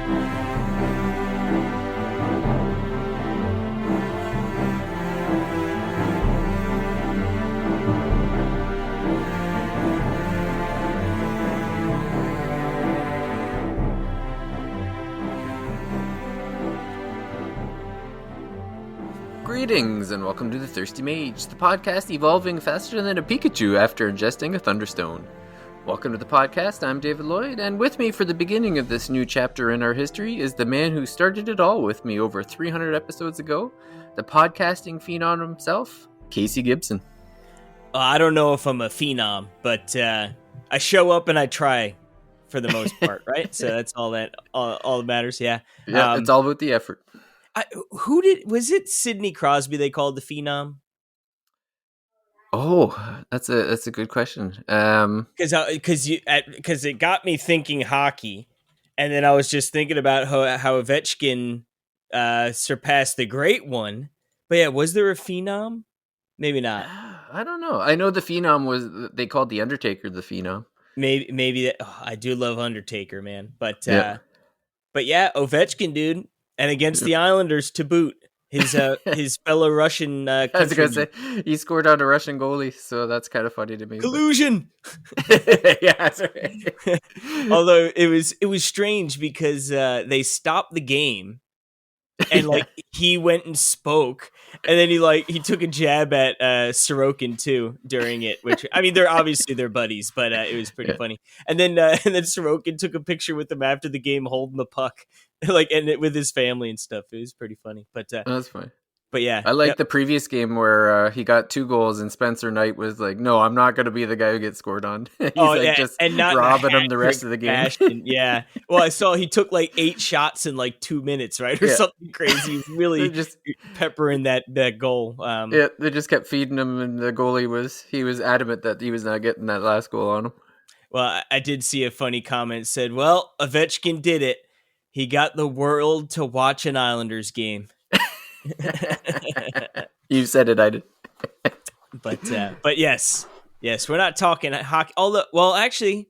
Greetings and welcome to The Thirsty Mage, the podcast evolving faster than a Pikachu after ingesting a Thunderstone. Welcome to the podcast, I'm David Lloyd, and with me for the beginning of this new chapter in our history is the man who started it all with me over 300 episodes ago, the podcasting phenom himself, Casey Gibson. I don't know if I'm a phenom, but I show up and I try for the most part, right? So that's all that matters, yeah. Yeah, it's all about the effort. Was it Sidney Crosby they called the phenom? Oh, that's a good question. Because it got me thinking hockey, and then I was just thinking about how Ovechkin surpassed the Great One. But yeah, was there a phenom? Maybe not. I don't know. I know the phenom was they called the Undertaker the phenom. Maybe that. Oh, I do love Undertaker, man. But yeah, Ovechkin, dude. And against the Islanders to boot, his fellow Russian I was going to say, he scored on a Russian goalie, so that's kind of funny to me. Collusion! Yeah, that's right. Although it was strange because they stopped the game, and he went and spoke, and then he took a jab at Sorokin too during it, which I mean they're buddies, but it was pretty funny. And then Sorokin took a picture with him after the game holding the puck, and it with his family and stuff. It was pretty funny, but that's funny. But yeah, I like the previous game where he got 2 goals and Spencer Knight was like, "No, I'm not going to be the guy who gets scored on." He's just and not robbing him the rest of the game. Yeah. Well, I saw he took 8 shots in 2 minutes, right, or something crazy. Really just peppering that goal. They just kept feeding him, and the goalie was adamant that he was not getting that last goal on him. Well, I did see a funny comment said, "Well, Ovechkin did it. He got the world to watch an Islanders game." You said it, I did. But yes, we're not talking hockey. Actually,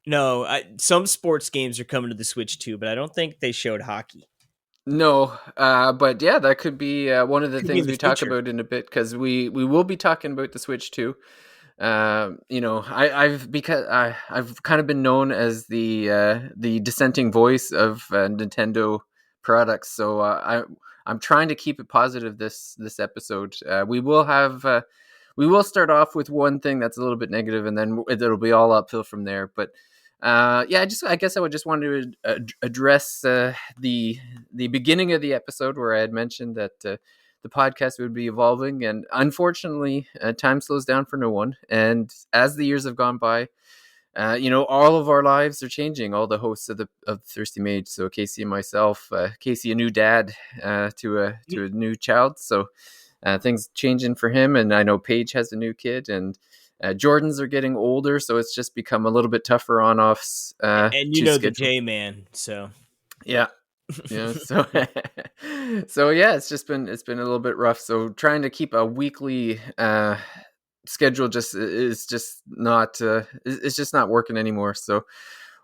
no. Some sports games are coming to the Switch too, but I don't think they showed hockey. No, but yeah, that could be one of the things we talk about in a bit, because we will be talking about the Switch too. I've kind of been known as the dissenting voice of Nintendo products, so I'm trying to keep it positive this episode. We will start off with one thing that's a little bit negative, and then it'll be all uphill from there. But I guess I would just want to address the beginning of the episode where I had mentioned that the podcast would be evolving, and unfortunately, time slows down for no one. And as the years have gone by, all of our lives are changing. All the hosts of Thirsty Mage, so Casey and myself, Casey a new dad to a new child, so things changing for him. And I know Paige has a new kid, and Jordans are getting older, so it's just become a little bit tougher on offs. And the J-Man, so yeah. So it's been a little bit rough. So trying to keep a weekly schedule is just not working anymore. So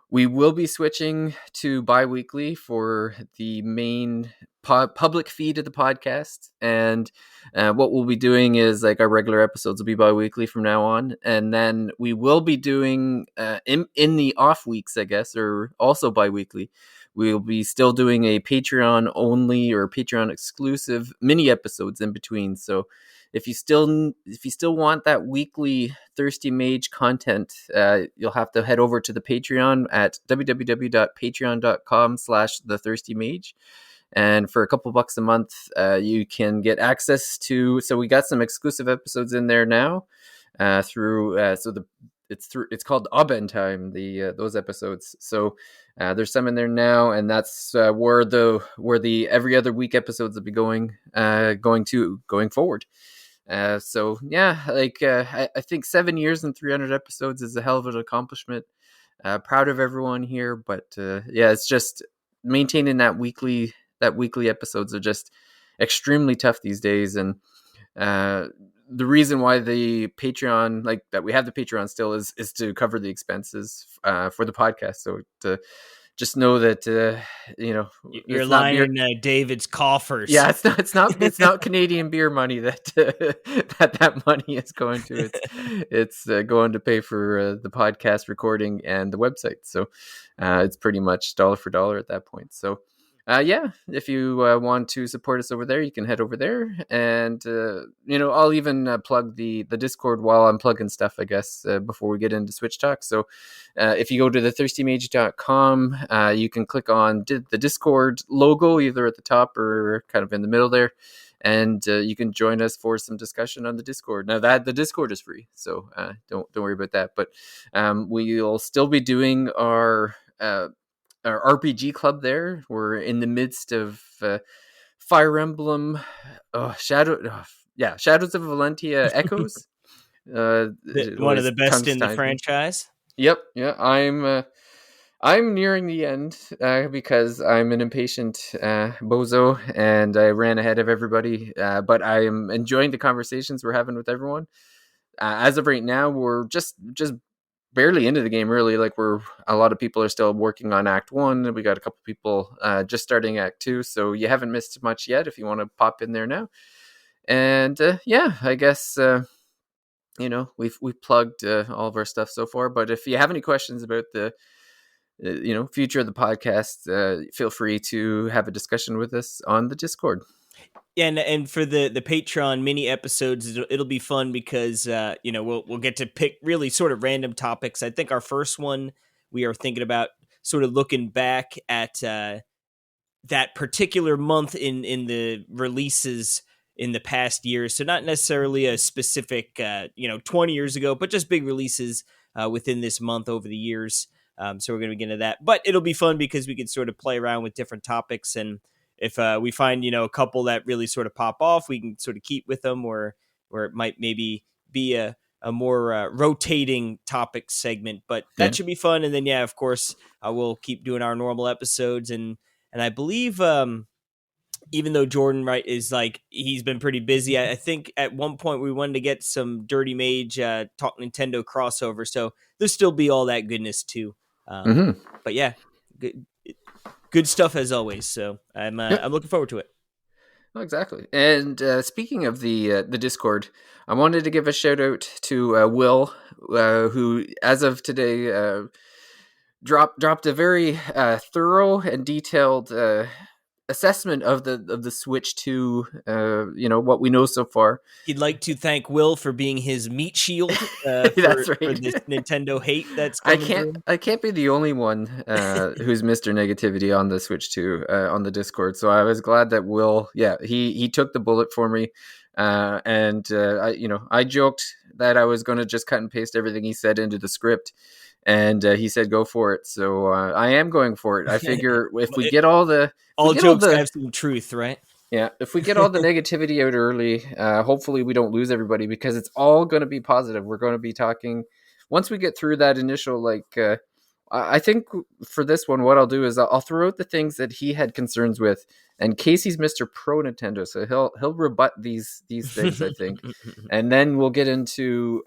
we will be switching to bi-weekly for the main public feed of the podcast, and what we'll be doing is our regular episodes will be bi-weekly from now on, and then we will be doing in the off weeks, I guess, or also bi-weekly. We'll be still doing a Patreon only or Patreon exclusive mini episodes in between. So if you still want that weekly Thirsty Mage content, you'll have to head over to the Patreon at www.patreon.com/thethirstymage. And for a couple bucks a month, you can get access to. So we got some exclusive episodes in there now. It's called Aben Time, those episodes. So there's some in there now, and that's where the every other week episodes will be going forward. I think 7 years and 300 episodes is a hell of an accomplishment. Proud of everyone here, but it's just maintaining that weekly episodes are just extremely tough these days. And the reason why the Patreon, that we have the Patreon still, is to cover the expenses for the podcast. So just know that You're it's not beer. lining David's coffers. Yeah, it's not Canadian beer money that that money is going to. It's going to pay for the podcast recording and the website. So it's pretty much dollar for dollar at that point. So yeah, if you want to support us over there, you can head over there, and I'll even plug the Discord while I'm plugging stuff, I guess, before we get into Switch Talk. So if you go to thethirstymage.com, you can click on the Discord logo either at the top or kind of in the middle there, and you can join us for some discussion on the Discord. Now that the Discord is free, so don't worry about that. But we'll still be doing our RPG club there. We're in the midst of Fire Emblem, Shadows of Valentia Echoes. One of the best in the franchise. Yep, yeah. I'm nearing the end because I'm an impatient bozo, and I ran ahead of everybody. But I am enjoying the conversations we're having with everyone. As of right now, we're just barely into the game, really. Like, a lot of people are still working on Act 1. We got a couple people just starting Act 2, so you haven't missed much yet if you want to pop in there now. And yeah, I guess we've plugged all of our stuff so far. But if you have any questions about the future of the podcast, feel free to have a discussion with us on the Discord. Yeah, and for the Patreon mini episodes, it'll be fun because we'll get to pick really sort of random topics. I think our first one, we are thinking about sort of looking back at that particular month in the releases in the past year. So not necessarily a specific 20 years ago, but just big releases within this month over the years. So we're going to get into that, but it'll be fun because we can sort of play around with different topics, and if we find, a couple that really sort of pop off, we can sort of keep with them, or it might maybe be a more rotating topic segment, but that should be fun. And then, yeah, of course, we'll keep doing our normal episodes. And I believe, even though Jordan, right, is like, he's been pretty busy, I think at one point we wanted to get some Dirty Mage Talk Nintendo crossover. So there'll still be all that goodness too. But yeah, good stuff as always. So I'm looking forward to it. Oh, exactly. And speaking of the Discord, I wanted to give a shout out to Will, who, as of today, dropped a very thorough and detailed assessment of the Switch 2, what we know so far. He'd like to thank Will for being his meat shield That's right. for this Nintendo hate that's coming I can't be the only one who's Mr. Negativity on the Switch 2 on the Discord. So I was glad that Will, he took the bullet for me. And I joked that I was going to just cut and paste everything he said into the script. And he said, go for it. So I am going for it. I figure if we get all the... All jokes have some truth, right? Yeah, if we get all the negativity out early, hopefully we don't lose everybody, because it's all going to be positive. We're going to be talking... Once we get through that initial, I think for this one, what I'll do is I'll throw out the things that he had concerns with. And Casey's Mr. Pro Nintendo, so he'll rebut these things, I think. And then we'll get into...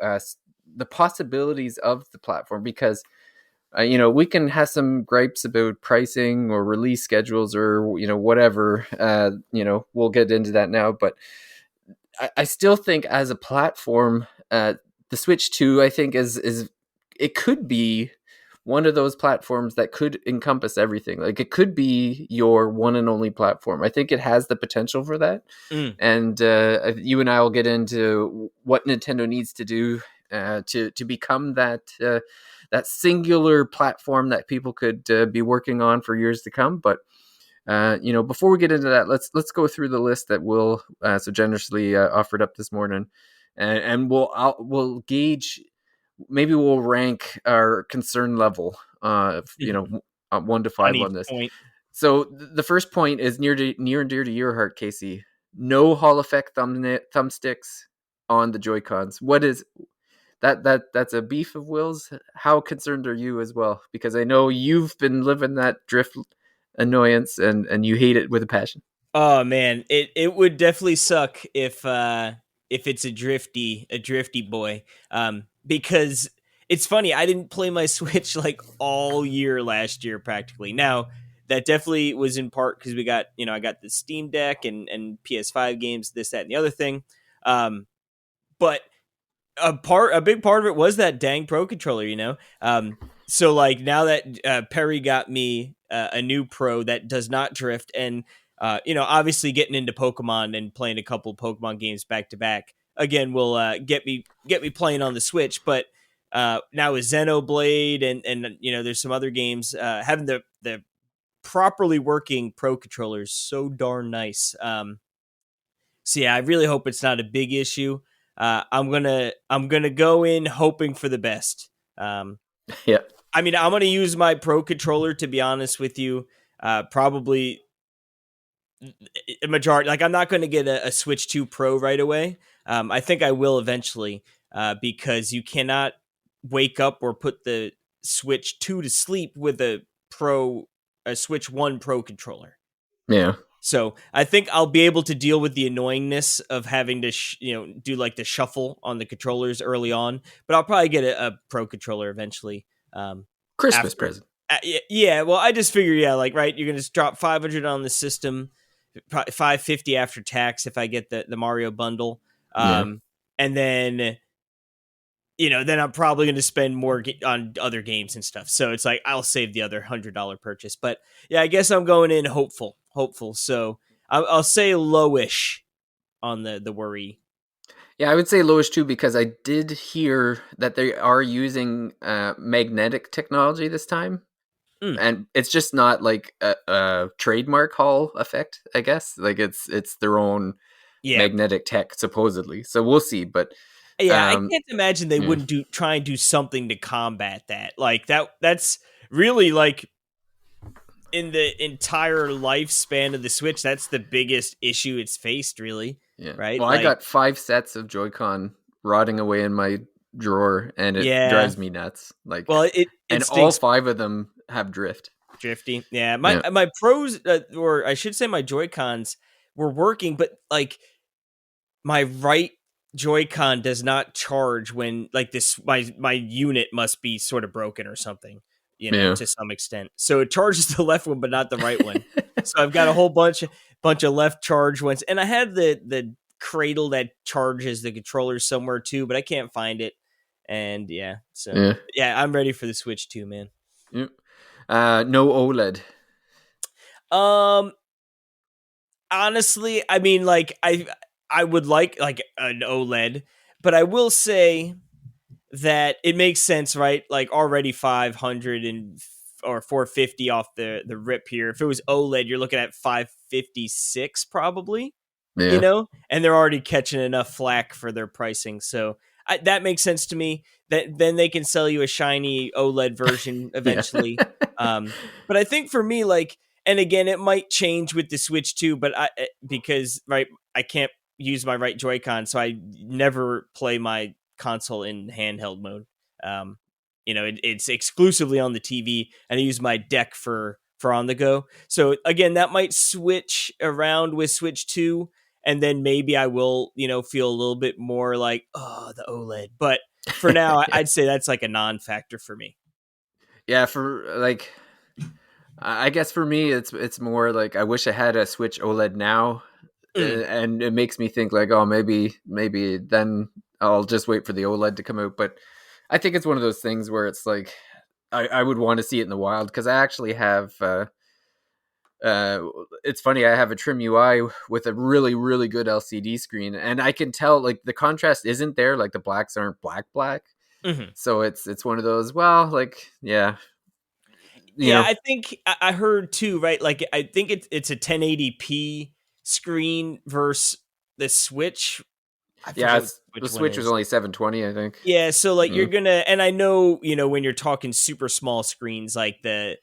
the possibilities of the platform, because we can have some gripes about pricing or release schedules or whatever. We'll get into that now, but I still think as a platform, the Switch 2, I think is it could be one of those platforms that could encompass everything. Like, it could be your one and only platform. I think it has the potential for that. And you and I will get into what Nintendo needs to do to become that singular platform that people could be working on for years to come. But before we get into that, let's go through the list that Will so generously offered up this morning, and we'll gauge. Maybe we'll rank our concern level, 1 to 5 on this. Point. So the first point is near and dear to your heart, Casey. No Hall effect thumbsticks on the Joy-Cons. What is that's a beef of Will's? How concerned are you as well? Because I know you've been living that drift annoyance and you hate it with a passion. Oh man, it would definitely suck if it's a drifty boy. Because it's funny. I didn't play my Switch like all year last year practically. Now that definitely was in part because we got I got the Steam Deck and PS5 games, this, that, and the other thing. But a big part of it was that dang Pro controller. So like now that Perry got me a new Pro that does not drift, and obviously getting into Pokemon and playing a couple Pokemon games back to back again will get me playing on the Switch. But now with Xenoblade and there's some other games, having the properly working Pro controller is so darn nice. So yeah, I really hope it's not a big issue. I'm gonna go in hoping for the best. Yeah. I mean, I'm gonna use my Pro controller, to be honest with you. Probably a majority. Like, I'm not gonna get a Switch 2 Pro right away. I think I will eventually, because you cannot wake up or put the Switch 2 to sleep with a Switch 1 Pro controller. Yeah. So I think I'll be able to deal with the annoyingness of having to, do like the shuffle on the controllers early on. But I'll probably get a Pro controller eventually. Christmas present. Yeah. Well, I just figure, like, right, you're gonna just drop $500 on the system, $550 after tax if I get the Mario bundle, and then. Then I'm probably going to spend more on other games and stuff. So it's like, I'll save the other $100 purchase. But yeah, I guess I'm going in hopeful. So I'll say lowish on the worry. Yeah, I would say lowish too, because I did hear that they are using magnetic technology this time. And it's just not like a trademark Hall effect, I guess. Like it's their own magnetic tech, supposedly. So we'll see. But yeah, I can't imagine they wouldn't try and do something to combat that. Like that's really like in the entire lifespan of the Switch, that's the biggest issue it's faced, really. Yeah. Right. Well, I got 5 sets of Joy-Con rotting away in my drawer, and it drives me nuts. Like, well, it and stinks. all 5 of them have drifty. Yeah, my Pros, or I should say my Joy-Cons, were working, but like my right Joy-Con does not charge when like this. My unit must be sort of broken or something, to some extent. So it charges the left one, but not the right one. So I've got a whole bunch of left charge ones, and I had the cradle that charges the controllers somewhere too, but I can't find it. And yeah, I'm ready for the Switch 2, man. Yep. No OLED. Honestly, I mean, like I would like an OLED, but I will say that it makes sense, right? Like already 500 or 450 off the rip here. If it was OLED, you're looking at 556 probably. And they're already catching enough flack for their pricing, so that makes sense to me. That then they can sell you a shiny OLED version eventually. But I think for me, like, and again, it might change with the Switch too, but because I can't use my right Joy-Con, so I never play my console in handheld mode. It's exclusively on the TV, and I use my deck for on the go. So again, that might switch around with Switch 2. And then maybe I will, feel a little bit more like, oh, the OLED. But for now, I'd say that's like a non-factor for me. Yeah, for like, I guess for me, it's more like I wish I had a Switch OLED now, and it makes me think like, oh, maybe then I'll just wait for the OLED to come out. But I think it's one of those things where it's like I would want to see it in the wild, because I actually have. It's funny, I have a Trim UI with a really, really good LCD screen, and I can tell like the contrast isn't there, like the blacks aren't black. So it's one of those, well, like, you know. I think I heard too, right? Like, I think it's a 1080p screen versus the Switch. The Switch was only 720, I think. Yeah, so like you're gonna, and I know, when you're talking super small screens, like that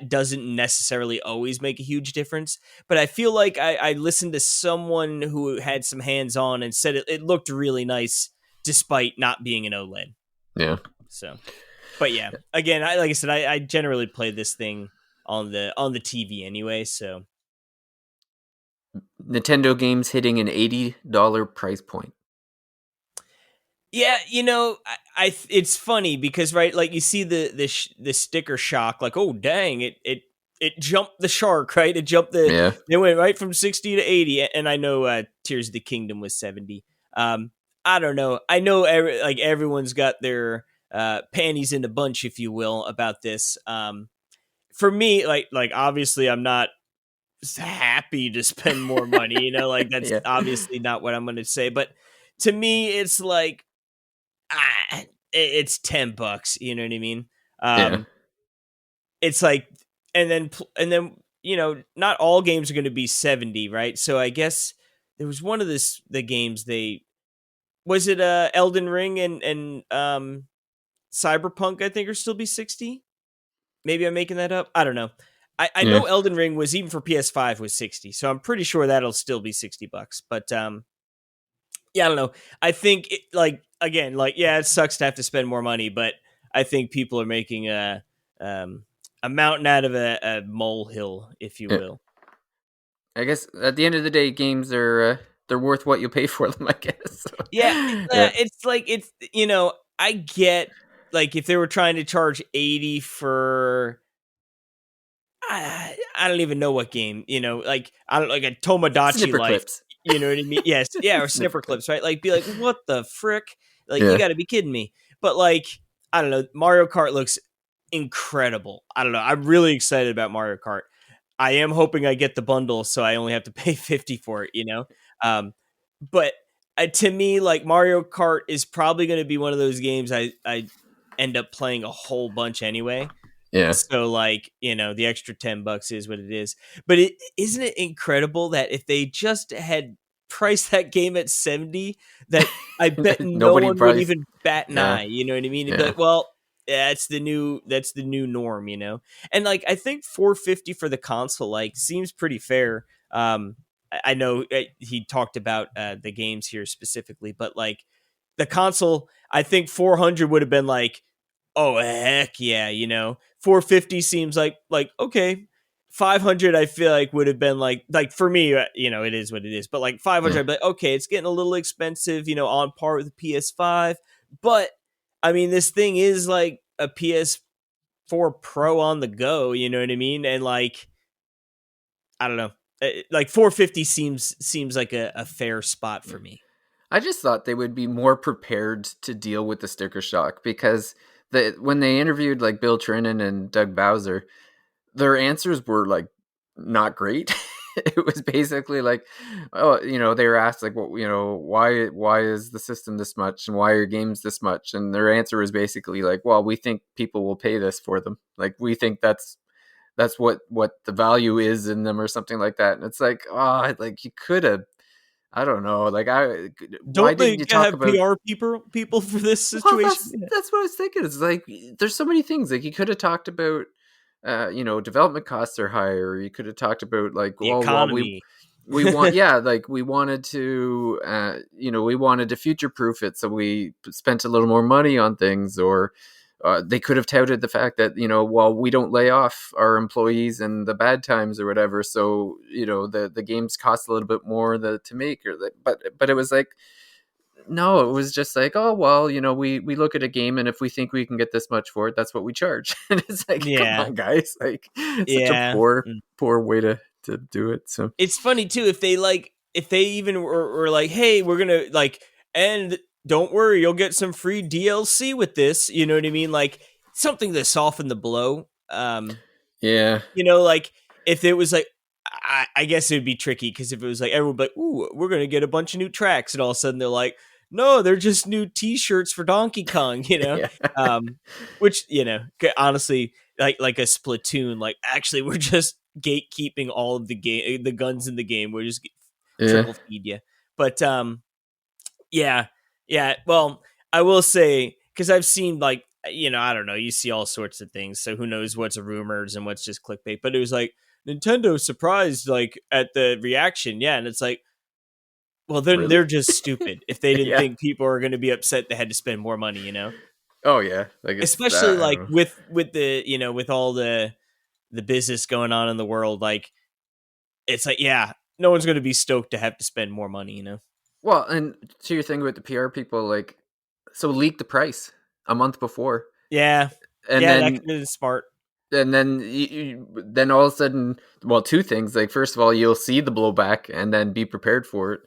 doesn't necessarily always make a huge difference. But I feel like I listened to someone who had some hands-on and said it looked really nice despite not being an OLED. Yeah. So, but yeah, again, like I said, I generally play this thing on the TV anyway. So, Nintendo games hitting an $80 price point. Yeah, it's funny because right, like you see the sticker shock, like oh dang, it jumped the shark, right? It jumped Yeah. they went right from 60 to 80, and I know Tears of the Kingdom was 70. I don't know. I know everyone's got their panties in a bunch, if you will, about this. For me, like obviously, I'm not happy to spend more money. Like that's Yeah. obviously not what I'm going to say, but to me, it's like it's $10. You know what I mean? Yeah. Um, it's like, and then not all games are going to be 70, right? So I guess there was one of the games they was it Elden Ring and Cyberpunk I think are still be 60. Maybe I'm making that up. I don't know. I Yeah. know Elden Ring was even for PS5 was 60, so I'm pretty sure that'll still be $60. But yeah, I don't know. I think like again, like yeah, it sucks to have to spend more money, but I think people are making um, a mountain out of a molehill, if you Yeah. will. I guess at the end of the day, games are they're worth what you pay for them. I guess. Yeah, Yeah. it's like I get like if they were trying to charge 80 for I don't even know what game, like I don't like a Tomodachi Snipper Life, clips. you know what I mean? Yes, yeah, or Snipper snipper clips. clips, right? Like be like, what the frick? Like you Yeah. got to be kidding me. But like I don't know, Mario Kart looks incredible. I don't know. I'm really excited about Mario Kart. I am hoping I get the bundle so I only have to pay 50 for it. Um but to me like Mario Kart is probably going to be one of those games I end up playing a whole bunch anyway. Yeah. So like, the extra $10 is what it is. But isn't it incredible that if they just had priced that game at 70, that I bet no Nobody one would buys. even bat an Yeah. eye, you know what I mean? It'd be Yeah. like, well, yeah, that's the new norm. And like I think 450 for the console like seems pretty fair. I know he talked about the games here specifically, but like the console, I think 400 would have been like, oh heck yeah, 450 seems like okay. 500 I feel like would have been like for me, it is what it is, but like 500 Yeah. I'd be like, okay, it's getting a little expensive, on par with the PS5. But I mean this thing is like a PS4 Pro on the go, you know what I mean? And like I don't know, like 450 seems like a fair spot Yeah. for me. I just thought they would be more prepared to deal with the sticker shock because when they interviewed like Bill Trinan and Doug Bowser, their answers were like not great. It was basically like, oh, they were asked like, well, why is the system this much and why are games this much? And their answer was basically like, well, we think people will pay this for them. Like we think that's what the value is in them or something like that. And it's like, oh, like you could have, I don't know, like why Don't didn't they you talk have about? people for this Well, situation? that's what I was thinking. It's like there's so many things like you could have talked about. Development costs are higher. You could have talked about like, The well, we economy. we want, yeah, like we wanted to, we wanted to future proof it, so we spent a little more money on things, or they could have touted the fact that well, we don't lay off our employees in the bad times or whatever, so the games cost a little bit more to make, but it was like no, it was just like, oh well, we look at a game and if we think we can get this much for it, that's what we charge. And it's like, come Yeah. on, guys, like such a Yeah. poor way to do it. So It's funny too if they even were like, "Hey, we're going to like and don't worry, you'll get some free DLC with this." You know what I mean? Like something to soften the blow. yeah, Like if it was like I guess it would be tricky because if it was like everyone would be like, "Ooh, we're going to get a bunch of new tracks," and all of a sudden they're like, "No, they're just new T-shirts for Donkey Kong," yeah, which honestly, like a Splatoon, like actually we're just gatekeeping all of the guns in the game. We're just yeah. trickle feed you, but yeah, yeah. Well, I will say because I've seen like I don't know. You see all sorts of things, so who knows what's rumors and what's just clickbait. But it was like Nintendo surprised like at the reaction, yeah, and it's like, well, then Really? they're just stupid if they didn't Yeah. think people are going to be upset they had to spend more money. Oh yeah. Like it's Especially I like don't know. with the with all the business going on in the world, like it's like yeah, no one's going to be stoked to have to spend more money. Well, and to your thing with the PR people, like so leak the price a month before, Yeah, and yeah, that then could be smart. then all of a sudden, well, two things. Like, first of all, you'll see the blowback and then be prepared for it.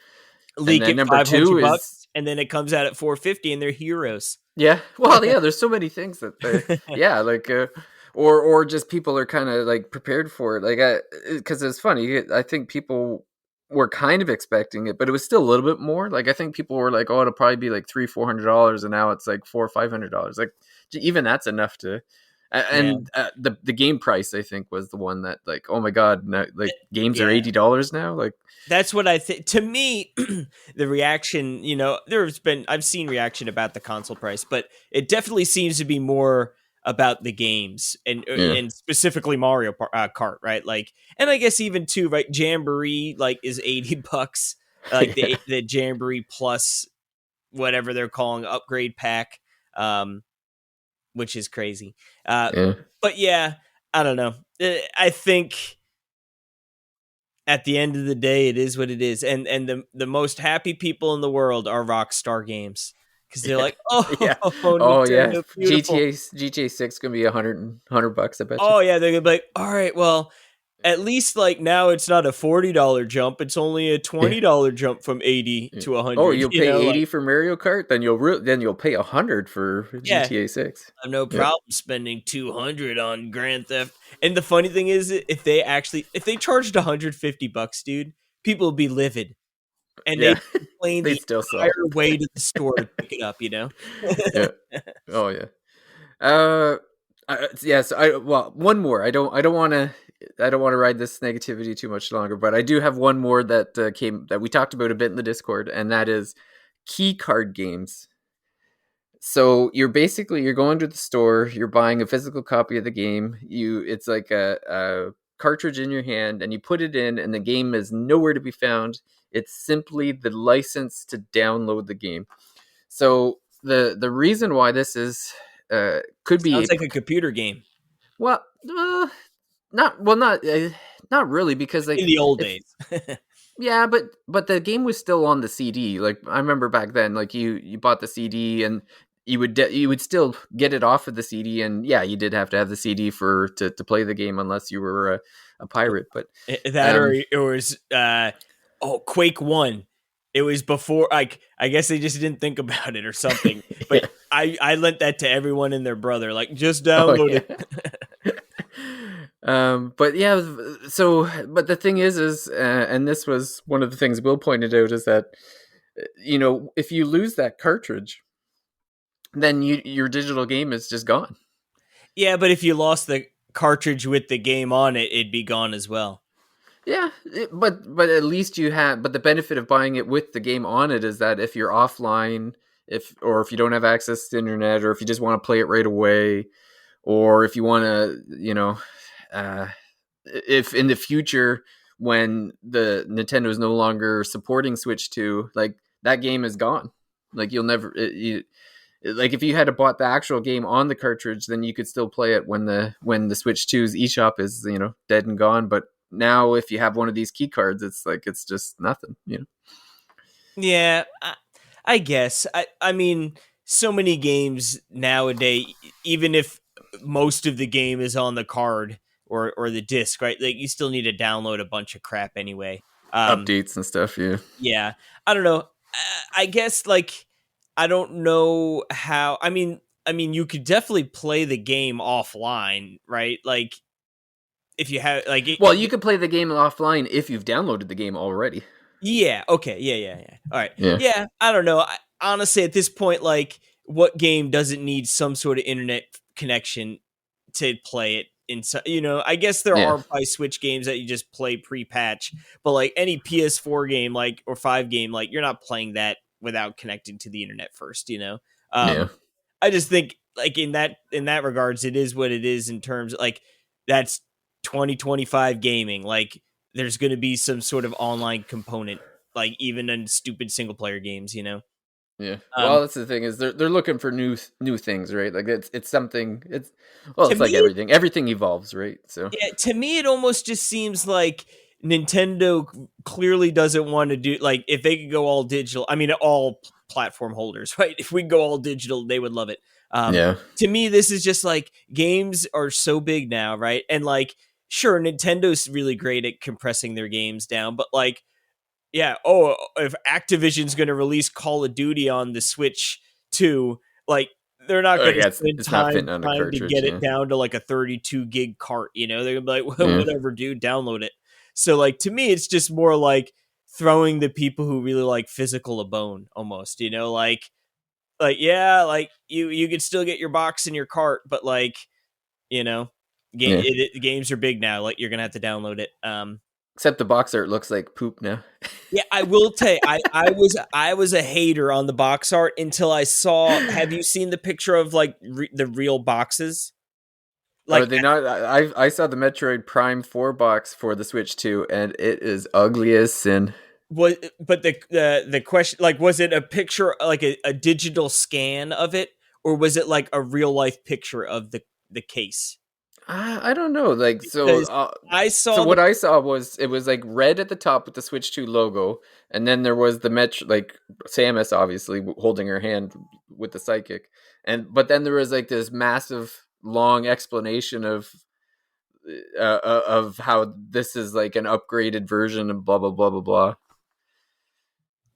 And Leak then it number two $500, is, and then it comes out at 450, and they're heroes. yeah, well, yeah, there's so many things that they, yeah, like, or just people are kind of like prepared for it. Like, because it's funny. I think people were kind of expecting it, but it was still a little bit more. Like, I think people were like, oh, it'll probably be like $300-400, and now it's like $400-500. Like, even that's enough to. Yeah, And the game price, I think, was the one that, like, oh my god, now, like, games are yeah. $80 now. Like, That's what I think. To me, the reaction, I've seen reaction about the console price, but it definitely seems to be more about the games yeah, and specifically Mario Kart, right? Like, and I guess even too, right? Jamboree like is $80, like yeah, the Jamboree Plus, whatever they're calling upgrade pack, which is crazy. yeah, But yeah, I don't know. I think at the end of the day, it is what it is, and the most happy people in the world are Rockstar Games because they're yeah, like, oh, yeah. Oh yeah, Nintendo, beautiful. GTA 6 gonna be $100, I bet you. Oh yeah, they're gonna be like, all right, well, at least like now it's not a $40 jump; it's only a Yeah. $20 jump from 80 Yeah. to Oh, 100. you'll You pay know, like 80 for Mario Kart, then you'll pay 100 for yeah, GTA 6. I have no Yeah, problem spending 200 on Grand Theft. And the funny thing is, if they charged $150, dude, people would be livid and they yeah. complain They'd the still sell. entire way to the store to pick it up. You know. Yeah. Oh yeah. Uh, yeah. So one more. I don't want to ride this negativity too much longer, but I do have one more that that we talked about a bit in the Discord, and that is key card games. So you're going to the store, you're buying a physical copy of the game. It's like a cartridge in your hand, and you put it in, and the game is nowhere to be found. It's simply the license to download the game. So the reason why this is could be Sounds like a computer game well, not really, because in like, the old if, days. yeah, but the game was still on the CD. Like, I remember back then, like, you bought the CD, and you would still get it off of the CD, and yeah, you did have to have the CD to play the game, unless you were a pirate. But That or um, it was Quake 1. It was before, like, I guess they just didn't think about it or something. But yeah, I lent that to everyone and their brother. Like, just oh download yeah. it. But yeah, so but the thing is, and this was one of the things Will pointed out, is that if you lose that cartridge, then your digital game is just gone. Yeah, but if you lost the cartridge with the game on it, it'd be gone as well. Yeah, but at least you have. But the benefit of buying it with the game on it is that if you're offline, if you don't have access to internet, or if you just want to play it right away, or if you want to, uh, if in the future, when the Nintendo is no longer supporting Switch 2, like, that game is gone. Like, you'll never like, if you had bought the actual game on the cartridge, then you could still play it when the Switch 2's eShop is, dead and gone. But now, if you have one of these key cards, it's like, it's just nothing. Yeah, I guess. I mean, so many games nowadays, even if most of the game is on the card or the disc, right? Like, you still need to download a bunch of crap anyway. Updates and stuff. Yeah. Yeah, I don't know. I guess like I don't know how. I mean, you could definitely play the game offline, right? Like if you have like Well, you could play the game offline if you've downloaded the game already. yeah, okay, yeah. All right, Yeah. yeah. I don't know. Honestly, at this point, like, what game doesn't need some sort of internet connection to play it? I guess there Yeah. are probably Switch games that you just play pre-patch, but like any PS4 game, like or 5 game, like you're not playing that without connecting to the internet first. Yeah. I just think like in that regards, it is what it is in terms of, like, that's 2025 gaming. Like, there's going to be some sort of online component, like even in stupid single player games. Yeah. Um, Well, that's the thing, is they're looking for new things, right? Like, it's something. Well, to it's like me, everything. Everything evolves, right? So yeah, to me, it almost just seems like Nintendo clearly doesn't want to do, like, if they could go all digital. I mean, all platform holders, right? If we go all digital, they would love it. Yeah. To me, this is just like games are so big now, right? And like, sure, Nintendo's really great at compressing their games down, but like, yeah, oh, if Activision's going to release Call of Duty on the Switch 2, like they're not going to Yeah, spend it's not fitting time on a trying to cartridge. get Yeah. it down to like a 32 gig cart, you know? They're going to be like, well, Yeah. whatever, dude, download it. So like to me, it's just more like throwing the people who really like physical a bone, almost, you know, like yeah, like you could still get your box in your cart, but like, you know, Yeah. games are big now. Like you're gonna have to download it. Except the box art looks like poop now. Yeah, I will tell you, I was a hater on the box art until I saw. Have you seen the picture of like the real boxes? Are Like they not? I saw the Metroid Prime 4 box for the Switch 2, and it is ugly as sin. but the question, like, was it a picture, like a digital scan of it, or was it like a real life picture of the case? I don't know. Like Because I so saw what the I saw was it was like red at the top with the Switch 2 logo, and then there was the like Samus obviously holding her hand with the psychic, but then there was like this massive long explanation of how this is like an upgraded version of blah blah blah blah blah.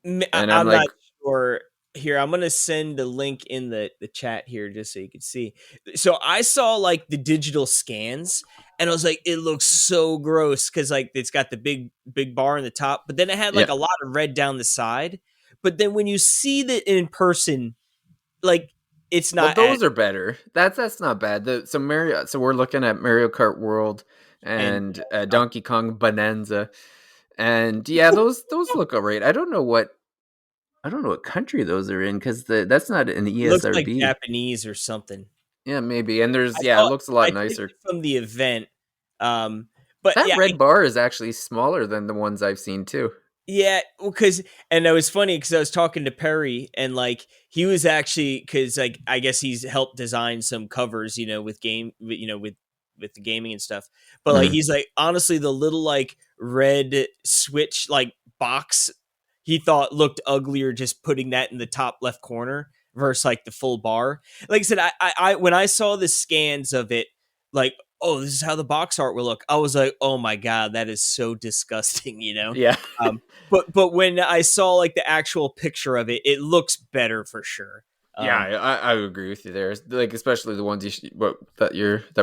And I'm I'm like, not sure. Here, I'm gonna send the link in the chat here just so you can see. So I saw like the digital scans, and I was like, it looks so gross because like it's got the big bar on the top, but then it had yeah. like a lot of red down the side. But then when you see that in person, like it's Well, not as those are better. That's not bad. So we're looking at Mario Kart World and and Donkey Kong Bonanza, and yeah, those look alright. I don't know what country those are in because that's not an it looks like ESRB. Japanese or something. Yeah, maybe. And I it saw looks a I lot took nicer. it from the event, but That yeah, red bar is actually smaller than the ones I've seen too. yeah, because and it was funny because I was talking to Perry and like he was actually because like I guess he's helped design some covers, you know, with the gaming and stuff. But like Mhm. he's like honestly the little like red switch like box he thought looked uglier just putting that in the top left corner versus like the full bar. Like I said, I when I saw the scans of it, like oh this is how the box art will look. I was like oh my god that is so disgusting, you know. Yeah. Um, but when I saw like the actual picture of it, it looks better for sure. Yeah, Um, I would agree with you there. Like especially the ones that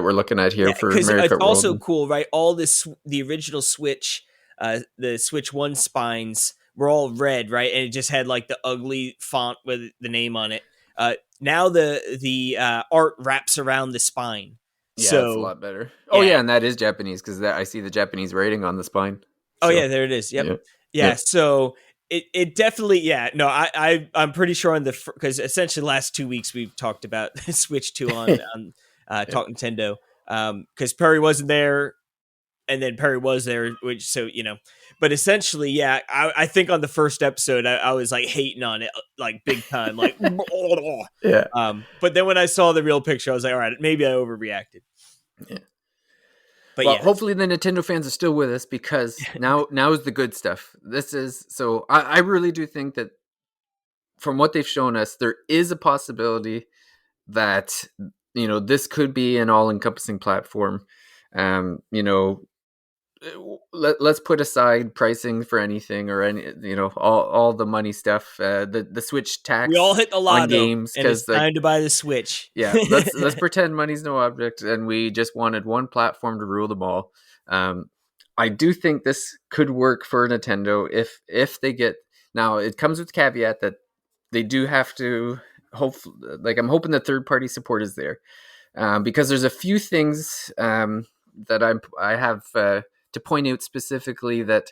we're looking at here yeah, for because Mario it's Kart also World. cool, right? All this the original Switch, the Switch One spines were all red, right? And it just had like the ugly font with the name on it. Now the art wraps around the spine, Yeah, it's a so lot better. Oh yeah. yeah, and that is Japanese because I see the Japanese rating on the spine. Oh So yeah, there it is. Yep. yeah, Yeah. yeah, So it definitely yeah. No, I'm pretty sure on the because essentially last 2 weeks we've talked about Switch Two on yeah. Talk Nintendo because Perry wasn't there and then Perry was there, which so you know. But essentially, yeah, I think on the first episode I was like hating on it like big time, like. Yeah. But then when I saw the real picture, I was like, all right, maybe I overreacted. Yeah. But Well, yeah, hopefully the Nintendo fans are still with us because now is the good stuff. This is so I really do think that from what they've shown us, there is a possibility that this could be an all-encompassing platform. You know, let's put aside pricing for anything or any all the money stuff. The Switch we all tax hit the on lotto, games and it's because like time to buy the Switch. yeah, let's pretend money's no object, and we just wanted one platform to rule them all. Um, I do think this could work for Nintendo if they get. Now it comes with the caveat that they do have to hope. Like I'm hoping the third party support is there, because there's a few things that I have to point out specifically that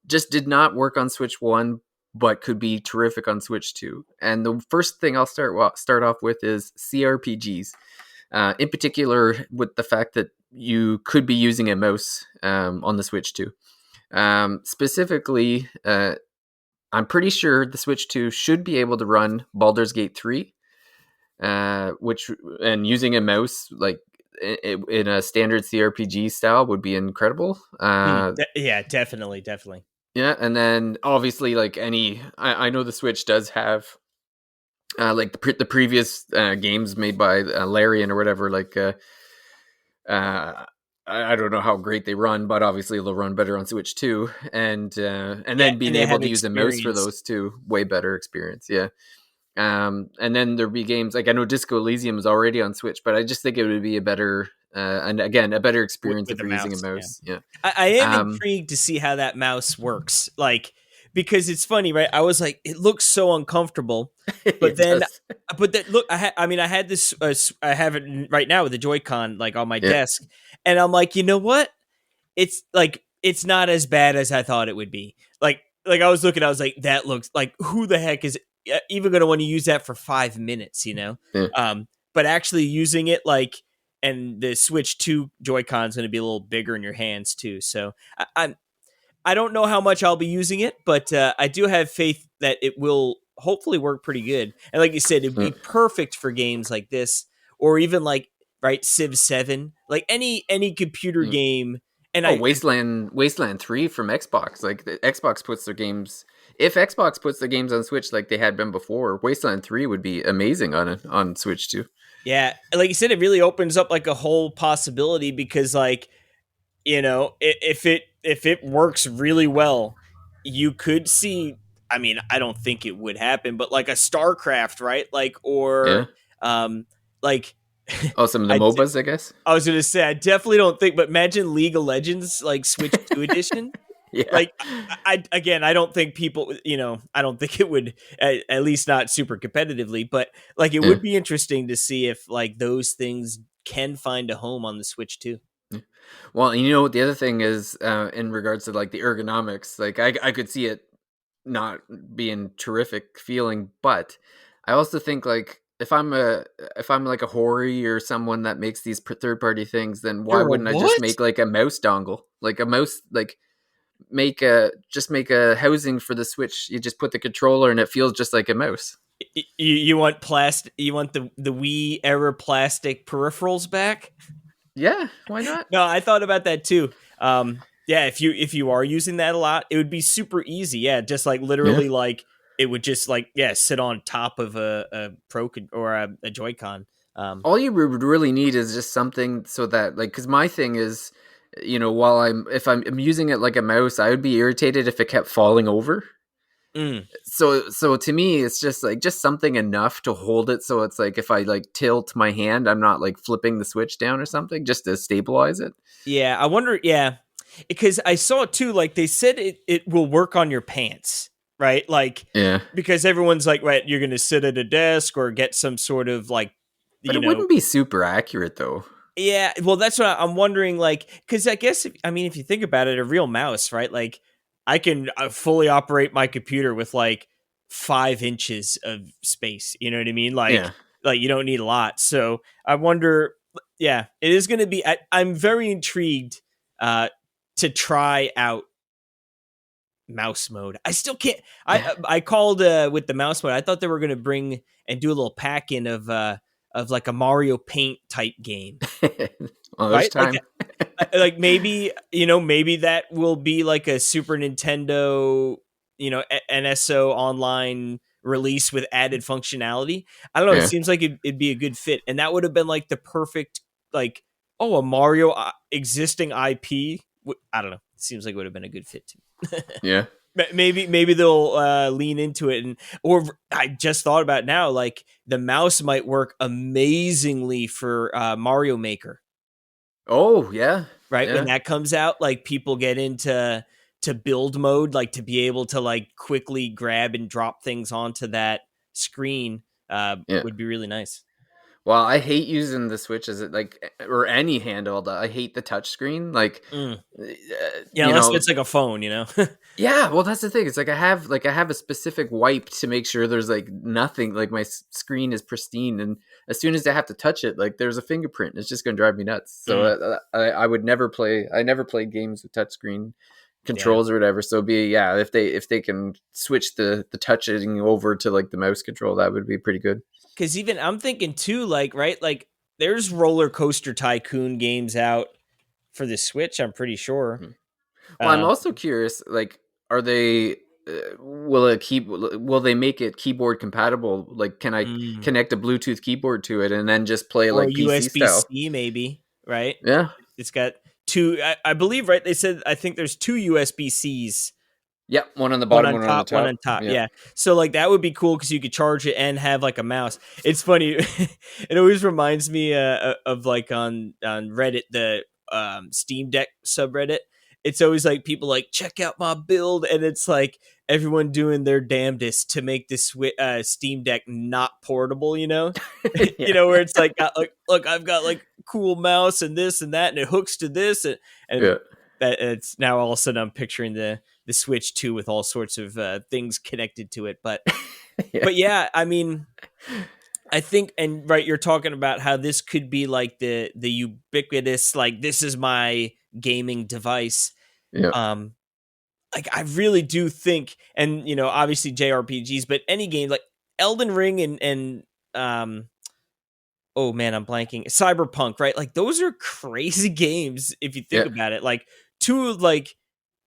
just did not work on Switch One, but could be terrific on Switch 2. And the first thing I'll start off with is CRPGs. In particular, with the fact that you could be using a mouse on the Switch 2. Specifically, I'm pretty sure the Switch 2 should be able to run Baldur's Gate 3, which and using a mouse like in a standard CRPG style would be incredible. Yeah, definitely. Yeah, and then obviously, like I know the Switch does have like the previous games made by Larian or whatever. Like uh, I don't know how great they run, but obviously they'll run better on Switch too. And Yeah, then being and they able have to use a mouse for experience. those two, way better experience. Yeah. And then there'd be games like I know Disco Elysium is already on Switch, but I just think it would be a better and again a better experience With if a you're using a mouse. Yeah, mouse. Yeah. I am Um, intrigued to see how that mouse works. Like, because it's funny, right? I was like, it looks so uncomfortable, but it then, does. but that look, I mean, I had this, I have it right now with the Joy-Con like on my Yeah. desk, and I'm like, you know what? It's like it's not as bad as I thought it would be. Like I was looking, I was like, that looks like who the heck is even going to want to use that for 5 minutes, you know? Yeah. But actually using it like, and the Switch 2 Joy-Con's going to be a little bigger in your hands too. So I don't know how much I'll be using it, but I do have faith that it will hopefully work pretty good. And like you said, it'd Yeah. be perfect for games like this, or even like right Civ 7, like any computer Yeah. game. And Oh, I Wasteland 3 from Xbox. Like the Xbox puts their games. If Xbox puts the games on Switch like they had been before, Wasteland 3 would be amazing on Switch too. Yeah, like you said, it really opens up like a whole possibility because like you know if it works really well, you could see. I mean, I don't think it would happen, but like a StarCraft, right? Like Yeah. or like Oh, some of the I MOBAs, I guess. I was gonna say I definitely don't think, but imagine League of Legends like Switch 2 edition. Yeah. Like again, I don't think people, you know, I don't think it would at least not super competitively, but like it Yeah. would be interesting to see if like those things can find a home on the Switch too. Yeah. Well, you know, the other thing is in regards to like the ergonomics, like I could see it not being terrific feeling, but I also think like if I'm like a Hori or someone that makes these third party things, then why You're a wouldn't I just what? make like a mouse dongle, like a mouse, like make a housing for the Switch. You just put the controller and it feels just like a mouse. You want plastic? You want the Wii era plastic peripherals back? Yeah, why not? No, I thought about that too. Yeah, if you are using that a lot, it would be super easy. Yeah, just like Yeah. literally like it would just like yeah sit on top of a or a Joy-Con. All you would really need is just something so that like because my thing is, you know, while I'm using it like a mouse, I would be irritated if it kept falling over. Mm. So to me it's just like just something enough to hold it so it's like if I like tilt my hand I'm not like flipping the Switch down or something just to stabilize it. Yeah, I wonder. Yeah, because I saw it too. Like they said, it will work on your pants, right? Like Yeah, because everyone's like, right, you're going to sit at a desk or get some sort of like, but you it know, wouldn't be super accurate though. yeah. Well, that's what I'm wondering. Like, because I guess I mean, if you think about it, a real mouse, right? Like, I can fully operate my computer with like 5 inches of space. You know what I mean? Yeah. Like you don't need a lot. So I wonder. Yeah, it is going to be. I'm very intrigued uh, to try out mouse mode. I still can't. I called with the mouse mode. I thought they were going to bring and do a little pack in of like a Mario Paint type game, Well, there's right? time. Like maybe you know maybe that will be like a Super Nintendo you know NSO online release with added functionality. I don't know. It Yeah. seems like it'd be a good fit, and that would have been like the perfect like oh a Mario existing IP. I don't know. It seems like it would have been a good fit too. Yeah. Maybe they'll lean into it and or I just thought about it now like the mouse might work amazingly for Mario Maker, Oh, yeah. right? When Yeah. that comes out, like people get into to build mode, like to be able to like quickly grab and drop things onto that screen Yeah. would be really nice. Well, I hate using the Switch as it like or any handheld. I hate the touch screen. Like, Mm. Yeah, you unless know, it's like a phone, you know. yeah. Well, that's the thing. It's like I have a specific wipe to make sure there's like nothing. Like my screen is pristine, and as soon as I have to touch it, like there's a fingerprint. It's just gonna drive me nuts. So Mm. I would never play. I never played games with touchscreen Yeah, controls or whatever. So be yeah, if they can switch the touching over to like the mouse control, that would be pretty good. because even I'm thinking too, like right, like there's Roller Coaster Tycoon games out for the Switch. I'm pretty sure. Mhm. Well, I'm Uh, also curious. Like, are they? will it keep? Will they make it keyboard compatible? Like, can I Mm. connect a Bluetooth keyboard to it and then just play Or like PC style? USB-C maybe, right? Yeah. It's got two, I believe, right? They said, I think there's two USB-Cs, Yep. One on the one bottom, on one on the top, one on top. top. Yeah. Yeah. So like that would be cool because you could charge it and have like a mouse. It's funny. It always reminds me of like on Reddit, the Steam Deck subreddit. It's always like people like, check out my build, and it's like everyone doing their damnedest to make this Steam Deck not portable. Yeah. Where it's like, look, I've got like cool mouse and this and that, and it hooks to this, and Yeah. that it's now all of a sudden I'm picturing the Switch 2 with all sorts of things connected to it. But Yeah. but yeah, I mean, I think, and right, you're talking about how this could be like the ubiquitous, like, this is my gaming device. Yeah. Um, like, I really do think, and obviously JRPGs, but any game like Elden Ring and oh man, I'm blanking. Cyberpunk, right? Like, those are crazy games if you think Yeah. about it. Like, two like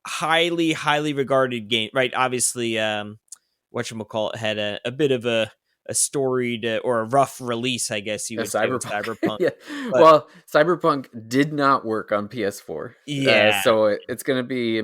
highly regarded game, right? Obviously, whatchamacallit had a bit of a storied or a rough release, I guess you A would say, with Cyberpunk. Cyberpunk. Yeah. But Well, Cyberpunk did not work on PS4, yeah, so it's going to be.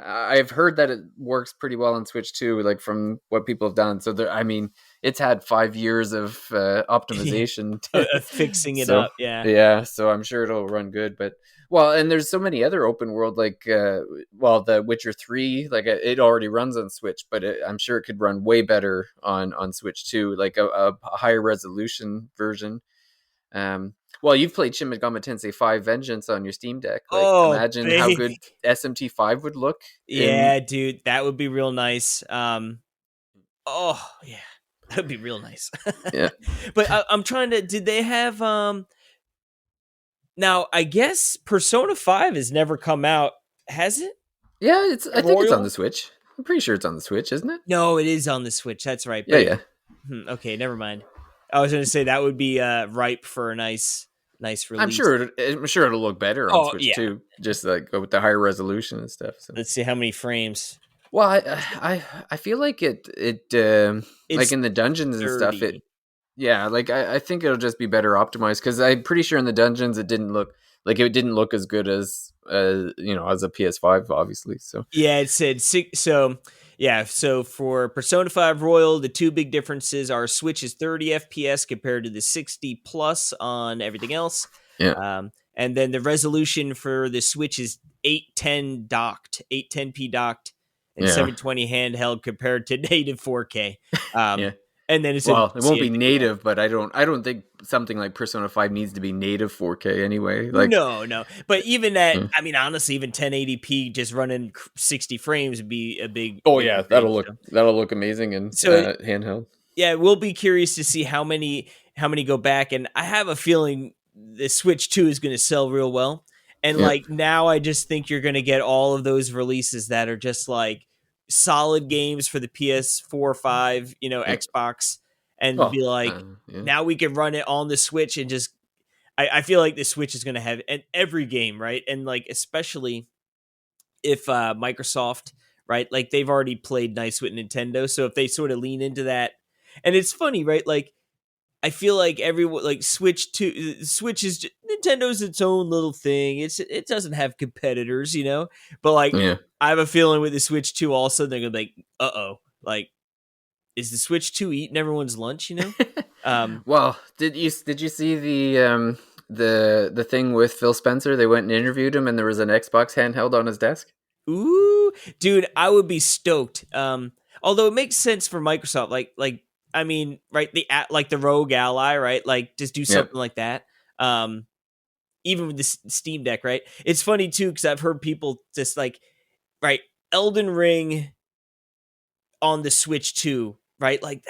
I've heard that it works pretty well on Switch too, like from what people have done. So I mean, it's had 5 years of yeah, optimization, fixing it so up. Yeah. yeah. So I'm sure it'll run good. But well, and there's so many other open world, like the Witcher 3, like it already runs on Switch, but I'm sure it could run way better on Switch too, like a higher resolution version. Well, you've played Shin Megami Tensei 5 Vengeance on your Steam Deck. Like, Oh, imagine how baby. good SMT5 would look in. Yeah, dude, that would be real nice. Oh yeah, that'd be real nice. Yeah. But I'm trying to. Did they have Now, I guess Persona 5 has never come out, has it? Yeah, I think it's on Royal? the Switch. I'm pretty sure it's on the Switch, isn't it? No, it is on the Switch. That's right. Yeah, But yeah. okay, never mind. I was going to say that would be ripe for a nice I'm release. sure it'll look better on Oh, Switch yeah. too, just like with the higher resolution and stuff. So. Let's see how many frames. Well, I feel like it like It's in the dungeons and stuff, 30. yeah, like I think it'll just be better optimized because I'm pretty sure in the dungeons it didn't look as good as as a PS5, obviously. So Yeah, it said six. So yeah, so for Persona 5 Royal, the two big differences are Switch is 30 FPS compared to the 60 plus on everything else. yeah, And then the resolution for the Switch is 810 docked, 810p docked, and yeah, 720 handheld compared to native 4K. Um, yeah. and then it's Well, it won't be everything else. native, but I don't think something like Persona 5 needs to be native 4K anyway. Like, No. But even at, mm. I mean, honestly, even 1080p just running 60 frames would be a big Oh big yeah, thing, that'll look amazing in so handheld. yeah, we'll be curious to see how many go back, and I have a feeling the Switch 2 is going to sell real well. And Yeah. like now I just think you're going to get all of those releases that are just like solid games for the PS4, 5, Yeah. Xbox, and Well, be like, yeah. now we can run it on the Switch and just I feel like the Switch is going to have every game, right? And like especially if Microsoft, right? Like they've already played nice with Nintendo, so if they sort of lean into that, and it's funny, right? Like I feel like everyone like Switch is Nintendo's its own little thing. It doesn't have competitors, But like Yeah. I have a feeling with the Switch 2 also they're gonna be like, like is the Switch 2 eating everyone's lunch, Well, did you see the thing with Phil Spencer? They went and interviewed him, and there was an Xbox handheld on his desk. Ooh, dude, I would be stoked. Although it makes sense for Microsoft, like I mean, right, like the Rogue Ally, right? Like just do Yeah. something like that. Even with the Steam Deck, right? It's funny too because I've heard people just like, right, Elden Ring on the Switch 2, right? Like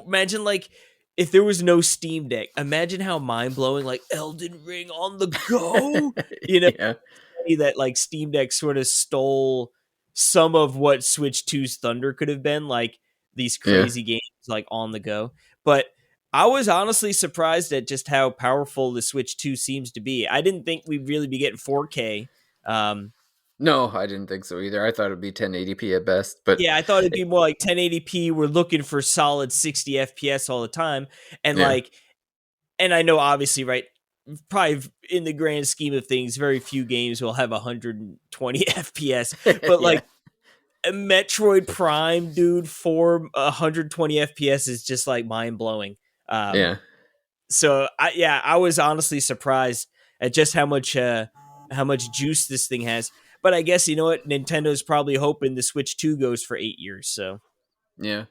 imagine like if there was no Steam Deck, imagine how mind blowing like Elden Ring on the go, Yeah. that like Steam Deck sort of stole some of what Switch 2's thunder could have been, like these Yeah. crazy games like on the go. But I was honestly surprised at just how powerful the Switch 2 seems to be. I didn't think we'd really be getting 4K. No, I didn't think so either. I thought it'd be 1080p at best, but Yeah, I thought it'd be more like 1080p. We're looking for solid 60 FPS all the time, and yeah, like, and I know obviously, right? Probably in the grand scheme of things, very few games will have 120 FPS, but yeah, like a Metroid Prime, dude, for 120 FPS is just like mind blowing. yeah. So I was honestly surprised at just how much juice this thing has. But I guess you know what, Nintendo's probably hoping the Switch 2 goes for 8 years. So Yeah.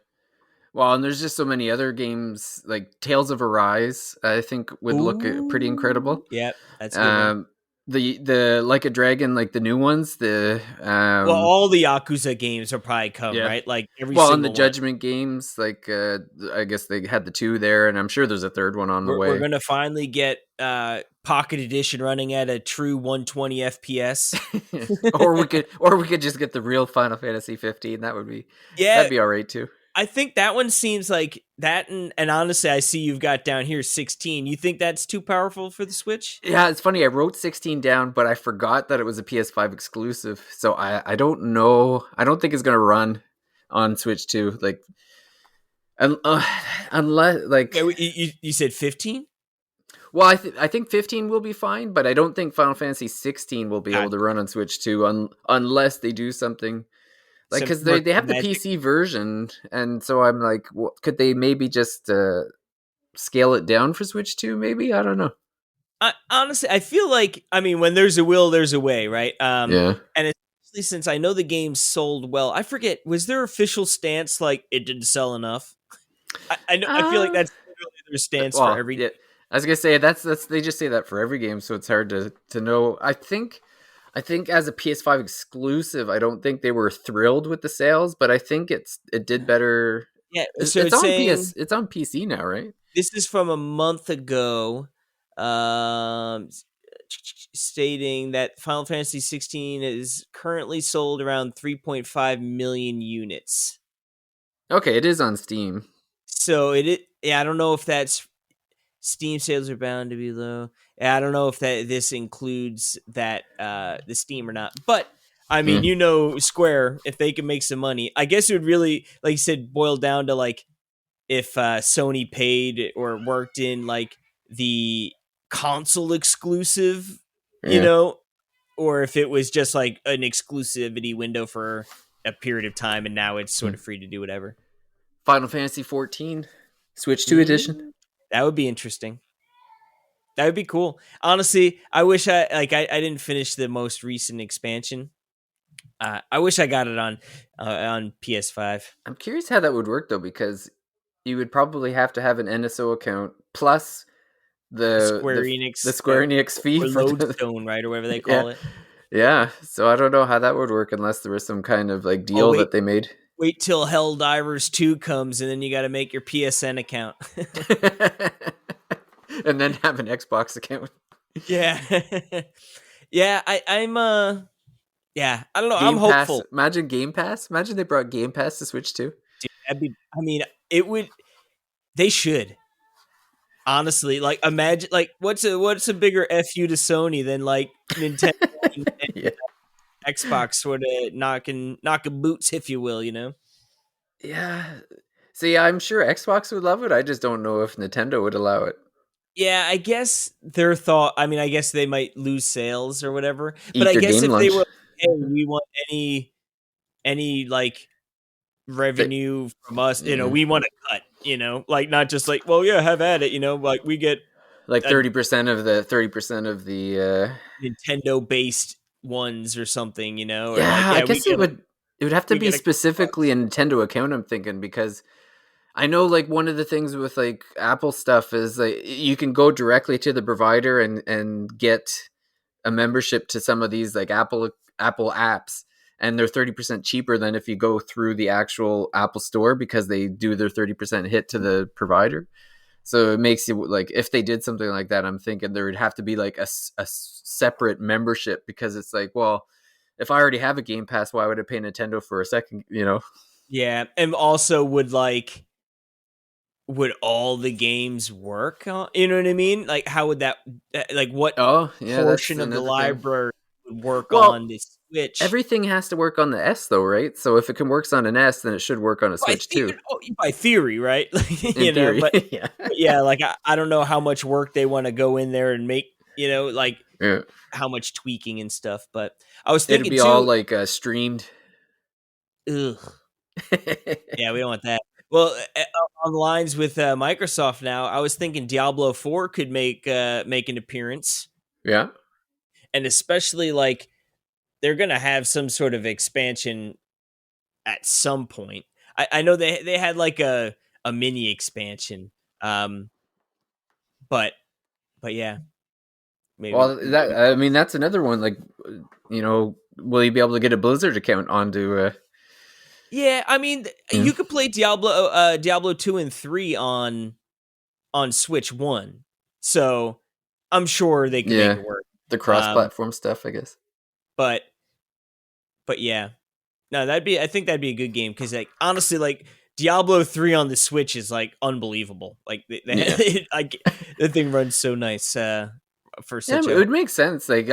Well, and there's just so many other games like Tales of Arise. I think would look pretty ooh, incredible. yep, that's a good one. Um, the Like a Dragon, like the new ones. The Well, all the Yakuza games will probably come, Yeah. right? Like every Well, on the single one. Judgment games, like I guess they had the two there, and I'm sure there's a third one on the We're way. gonna finally get Pocket Edition running at a true 120 FPS. or we could just get the real Final Fantasy 15. Yeah, That'd be all right too. I think that one seems like that, and honestly, I see you've got down here 16. You think that's too powerful for the Switch? Yeah, it's funny. I wrote 16 down, but I forgot that it was a PS5 exclusive. So I don't know. I don't think it's gonna run on Switch 2. Like, uh, unless like, Okay, you said 15? well, I think 15 will be fine, but I don't think Final Fantasy 16 will be able to run on Switch 2 unless they do something like, Some because they virtual have the magic. PC version, and so I'm like, could they maybe just scale it down for Switch 2? Maybe, I don't know. Honestly, I feel like I mean, when there's a will, there's a way, right? Yeah. And especially since I know the game sold well. I forget, was their official stance like it didn't sell enough? I know. I feel like Uh, that's literally their stance for well, every. yeah. I was gonna say that's they just say that for every game, so it's hard to know. I think as a PS5 exclusive, I don't think they were thrilled with the sales, but I think it did better. Yeah, so It's it's on saying it's on PC now, right? this is from a month ago, stating that Final Fantasy 16 is currently sold around 3.5 million units. Okay, it is on Steam. So yeah, I don't know if that's Steam sales are bound to be low. I don't know if this includes that the Steam or not. But I mean, Yeah. you know, Square, if they can make some money, I guess it would really, like you said, boil down to like if Sony paid or worked in like the console exclusive, you Yeah. know, or if it was just like an exclusivity window for a period of time and now it's sort of free to do whatever. Final Fantasy 14 Switch 2 edition. That would be interesting. That would be cool. Honestly, I wish I didn't finish the most recent expansion. I wish I got it on PS5. I'm curious how that would work though, because you would probably have to have an NSO account plus The the Square the the Enix Square Enix fee or for the Lodestone, right, or whatever they yeah. call it. Yeah, so I don't know how that would work unless there was some kind of like Oh deal that they made. wait till Helldivers 2 comes, and then you got to make your PSN account. And then have an Xbox account. Yeah, yeah. Yeah. I don't know. I'm Game Pass. hopeful. Imagine Game Pass. Imagine they brought Game Pass to Switch too. Dude, I mean, it would. They should. Honestly, like imagine like what's a bigger fu to Sony than like Nintendo and Yeah. Xbox sort of knocking boots, if you will, you know? Yeah. See, I'm sure Xbox would love it. I just don't know if Nintendo would allow it. Yeah, I guess their thought. I mean, I guess they might lose sales or whatever. But Eat I their guess game if they lunch. were, hey, we want any like They, revenue from us, you know, yeah. we want to cut, you know, like not just like, well, yeah, have at it, you know, like we get Like a 30% of the Nintendo based ones or something, you know, or like, yeah, I yeah, guess it would have to we be get a specifically a Nintendo account, I'm thinking, because I know like one of the things with like Apple stuff is like you can go directly to the provider and get a membership to some of these like Apple apps, and they're 30% cheaper than if you go through the actual Apple store because they do their 30% hit to the provider. So it makes you like, if they did something like that, I'm thinking there would have to be like a separate membership, because it's like, well, if I already have a Game Pass, why would I pay Nintendo for a second, you know? yeah, and also would all the games work on, you know what I mean? Like how would that like what Oh, yeah, that's portion of the another thing. library would work Well, on this? Switch. Everything has to work on the S though, right? So if it can work on an S, then it should work on a Switch too. By theory, right? In theory, But yeah. yeah, like I don't know how much work they want to go in there and make, like Yeah. how much tweaking and stuff. But I was It'd thinking be all too, like streamed. ugh, yeah, we don't want that. Well, on lines with Microsoft now, I was thinking Diablo 4 could make an appearance, Yeah. and especially like they're gonna have some sort of expansion at some point. I know they had like a mini expansion, um, but yeah, maybe. Well, that's another one. Like, will you be able to get a Blizzard account onto? Yeah, I mean, Yeah. you could play Diablo 2 and 3 on Switch 1. So, I'm sure they can make Yeah, it work. the cross-platform stuff, I guess. But yeah. No, I think that'd be a good game cuz like honestly like Diablo 3 on the Switch is like unbelievable. Like Yeah. the thing runs so nice for Yeah, such it a would make sense. Like,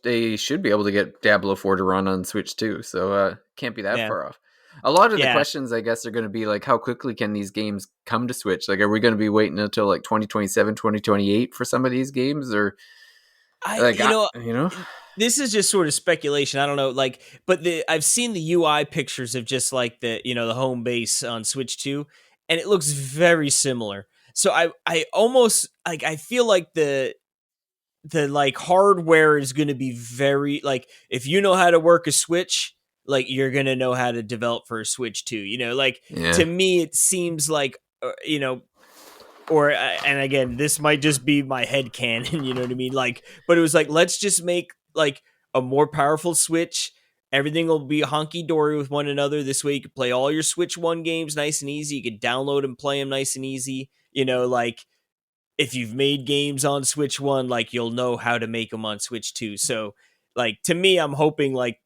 they should be able to get Diablo 4 to run on Switch too, so can't be that yeah. far off. A lot of the Yeah. questions, I guess, are going to be like, how quickly can these games come to Switch? Like, are we going to be waiting until like 2027, 2028 for some of these games, or like, this is just sort of speculation. I don't know, like, but I've seen the UI pictures of just like the home base on Switch 2, and it looks very similar. So I almost like I feel like the like hardware is going to be very like if you know how to work a Switch, like you're going to know how to develop for a Switch too. Like Yeah. to me it seems like or and again this might just be my head canon, you know what I mean, like but it was like let's just make like a more powerful Switch, everything will be honky-dory with one another. This way you can play all your Switch 1 games nice and easy, you can download and play them nice and easy, like if you've made games on Switch 1, like you'll know how to make them on Switch 2. So like to me I'm hoping like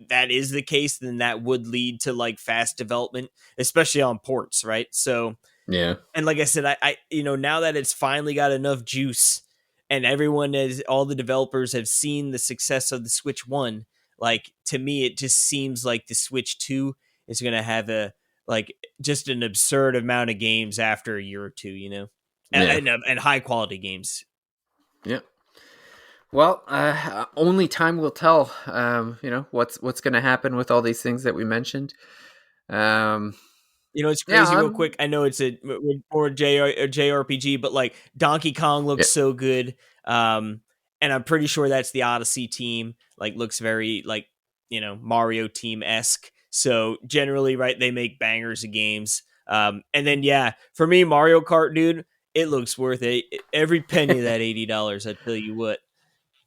that is the case, then that would lead to like fast development, especially on ports, right? So yeah. and like I said, I now that it's finally got enough juice and all the developers have seen the success of the Switch 1, like to me it just seems like the Switch 2 is going to have a like just an absurd amount of games after a year or two, Yeah. and high quality games. Yeah. Well, only time will tell. What's going to happen with all these things that we mentioned. It's crazy. Real quick, I know it's more JRPG, but like Donkey Kong looks so good, and I'm pretty sure that's the Odyssey team. Like, looks very like Mario team esque. So generally, right, they make bangers of games. And then for me, Mario Kart, dude, it looks worth it. Every penny of that $80. I tell you what.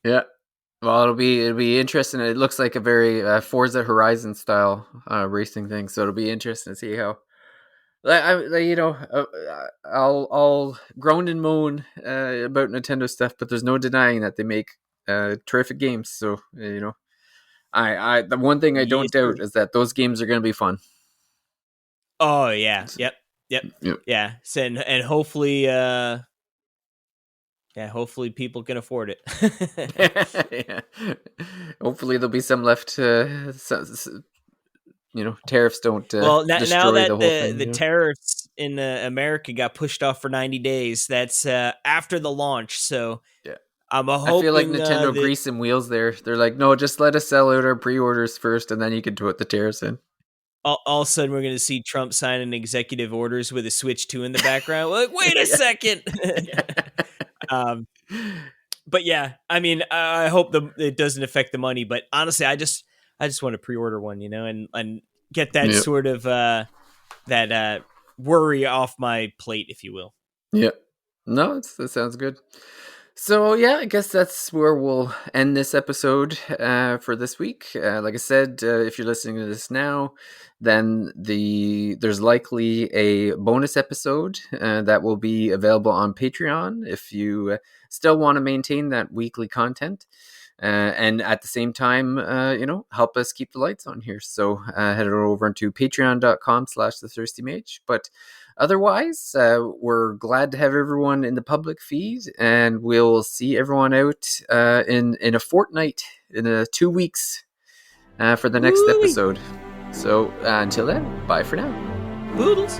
Yeah. Well, it'll be interesting. It looks like a very Forza Horizon style racing thing, so it'll be interesting to see how. I'll groan and moan about Nintendo stuff, but there's no denying that they make terrific games. So I the one thing I don't doubt is that those games are going to be fun. Oh yeah, yep. Yeah, so, and hopefully. Hopefully people can afford it. Yeah. Hopefully there'll be some left. Tariffs don't well, now that the whole thing. The tariffs in America got pushed off for 90 days, that's after the launch. So yeah, I'm hoping. I feel like Nintendo greased some wheels there. They're like, no, just let us sell out our pre-orders first, and then you can put the tariffs in. All of a sudden, we're going to see Trump signing executive orders with a Switch 2 in the background. We're like, wait a second. But yeah, I mean, I hope it doesn't affect the money. But honestly, I just want to pre-order one, and get that sort of that worry off my plate, if you will. Yeah, no, that sounds good. So yeah, I guess that's where we'll end this episode for this week. Like I said, if you're listening to this now, then there's likely a bonus episode that will be available on Patreon if you still want to maintain that weekly content. And at the same time, help us keep the lights on here. So head over to patreon.com/thethirstymage. But otherwise, we're glad to have everyone in the public feed, and we'll see everyone out in a fortnight, in 2 weeks, for the next Woo-wee. episode. So until then, bye for now. Boodles.